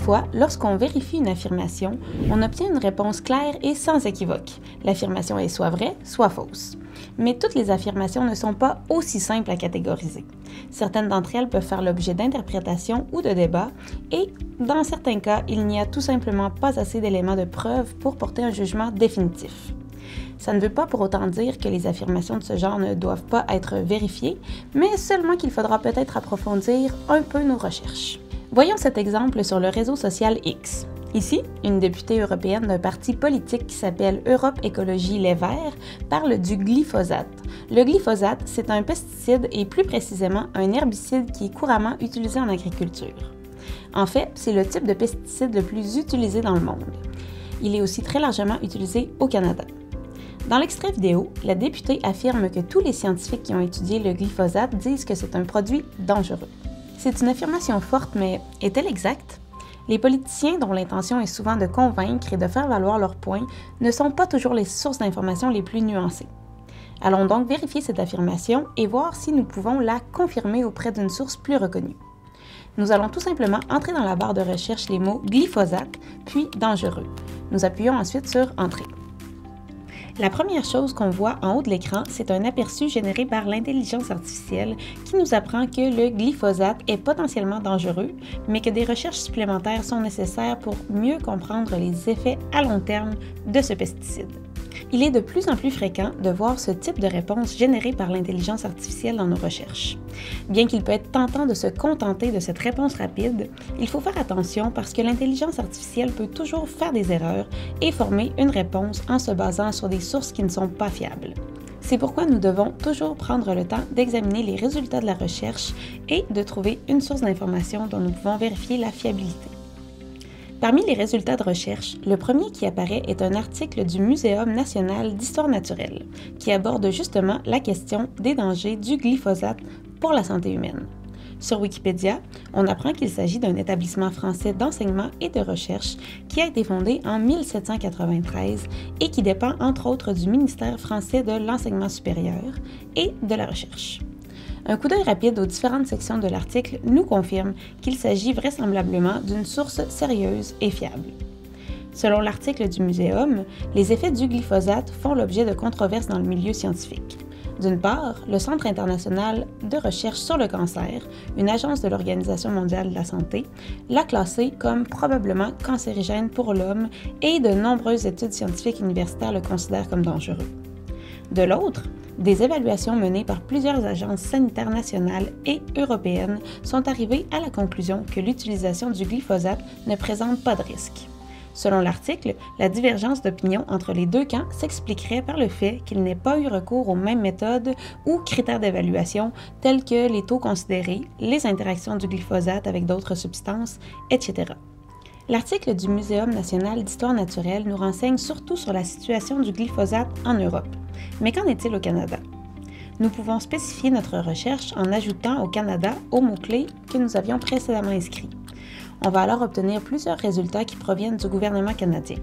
Parfois, lorsqu'on vérifie une affirmation, on obtient une réponse claire et sans équivoque. L'affirmation est soit vraie, soit fausse. Mais toutes les affirmations ne sont pas aussi simples à catégoriser. Certaines d'entre elles peuvent faire l'objet d'interprétations ou de débats et, dans certains cas, il n'y a tout simplement pas assez d'éléments de preuve pour porter un jugement définitif. Ça ne veut pas pour autant dire que les affirmations de ce genre ne doivent pas être vérifiées, mais seulement qu'il faudra peut-être approfondir un peu nos recherches. Voyons cet exemple sur le réseau social X. Ici, une députée européenne d'un parti politique qui s'appelle Europe Écologie Les Verts parle du glyphosate. Le glyphosate, c'est un pesticide et plus précisément un herbicide qui est couramment utilisé en agriculture. En fait, c'est le type de pesticide le plus utilisé dans le monde. Il est aussi très largement utilisé au Canada. Dans l'extrait vidéo, la députée affirme que tous les scientifiques qui ont étudié le glyphosate disent que c'est un produit dangereux. C'est une affirmation forte, mais est-elle exacte? Les politiciens, dont l'intention est souvent de convaincre et de faire valoir leurs points, ne sont pas toujours les sources d'informations les plus nuancées. Allons donc vérifier cette affirmation et voir si nous pouvons la confirmer auprès d'une source plus reconnue. Nous allons tout simplement entrer dans la barre de recherche les mots glyphosate, puis dangereux. Nous appuyons ensuite sur Entrée. La première chose qu'on voit en haut de l'écran, c'est un aperçu généré par l'intelligence artificielle qui nous apprend que le glyphosate est potentiellement dangereux, mais que des recherches supplémentaires sont nécessaires pour mieux comprendre les effets à long terme de ce pesticide. Il est de plus en plus fréquent de voir ce type de réponse générée par l'intelligence artificielle dans nos recherches. Bien qu'il peut être tentant de se contenter de cette réponse rapide, il faut faire attention parce que l'intelligence artificielle peut toujours faire des erreurs et former une réponse en se basant sur des sources qui ne sont pas fiables. C'est pourquoi nous devons toujours prendre le temps d'examiner les résultats de la recherche et de trouver une source d'information dont nous pouvons vérifier la fiabilité. Parmi les résultats de recherche, le premier qui apparaît est un article du Muséum national d'histoire naturelle, qui aborde justement la question des dangers du glyphosate pour la santé humaine. Sur Wikipédia, on apprend qu'il s'agit d'un établissement français d'enseignement et de recherche qui a été fondé en 1793 et qui dépend entre autres du ministère français de l'enseignement supérieur et de la recherche. Un coup d'œil rapide aux différentes sections de l'article nous confirme qu'il s'agit vraisemblablement d'une source sérieuse et fiable. Selon l'article du Muséum, les effets du glyphosate font l'objet de controverses dans le milieu scientifique. D'une part, le Centre international de recherche sur le cancer, une agence de l'Organisation mondiale de la santé, l'a classé comme probablement cancérigène pour l'homme et de nombreuses études scientifiques universitaires le considèrent comme dangereux. De l'autre, des évaluations menées par plusieurs agences sanitaires nationales et européennes sont arrivées à la conclusion que l'utilisation du glyphosate ne présente pas de risque. Selon l'article, la divergence d'opinion entre les deux camps s'expliquerait par le fait qu'il n'ait pas eu recours aux mêmes méthodes ou critères d'évaluation tels que les taux considérés, les interactions du glyphosate avec d'autres substances, etc. L'article du Muséum national d'histoire naturelle nous renseigne surtout sur la situation du glyphosate en Europe. Mais qu'en est-il au Canada? Nous pouvons spécifier notre recherche en ajoutant au Canada aux mots-clés que nous avions précédemment inscrits. On va alors obtenir plusieurs résultats qui proviennent du gouvernement canadien.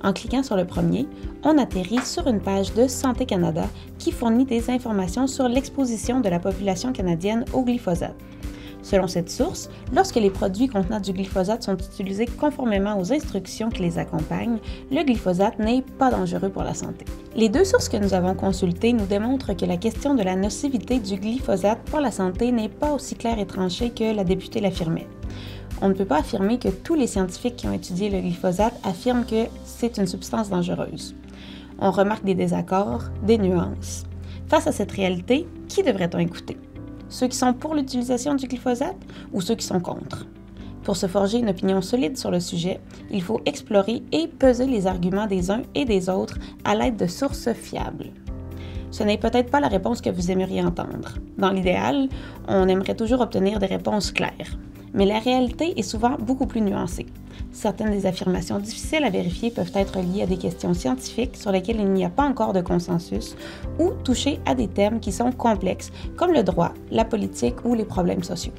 En cliquant sur le premier, on atterrit sur une page de Santé Canada qui fournit des informations sur l'exposition de la population canadienne au glyphosate. Selon cette source, lorsque les produits contenant du glyphosate sont utilisés conformément aux instructions qui les accompagnent, le glyphosate n'est pas dangereux pour la santé. Les deux sources que nous avons consultées nous démontrent que la question de la nocivité du glyphosate pour la santé n'est pas aussi claire et tranchée que la députée l'affirmait. On ne peut pas affirmer que tous les scientifiques qui ont étudié le glyphosate affirment que c'est une substance dangereuse. On remarque des désaccords, des nuances. Face à cette réalité, qui devrait-on écouter? Ceux qui sont pour l'utilisation du glyphosate ou ceux qui sont contre? Pour se forger une opinion solide sur le sujet, il faut explorer et peser les arguments des uns et des autres à l'aide de sources fiables. Ce n'est peut-être pas la réponse que vous aimeriez entendre. Dans l'idéal, on aimerait toujours obtenir des réponses claires. Mais la réalité est souvent beaucoup plus nuancée. Certaines des affirmations difficiles à vérifier peuvent être liées à des questions scientifiques sur lesquelles il n'y a pas encore de consensus ou toucher à des thèmes qui sont complexes comme le droit, la politique ou les problèmes sociaux.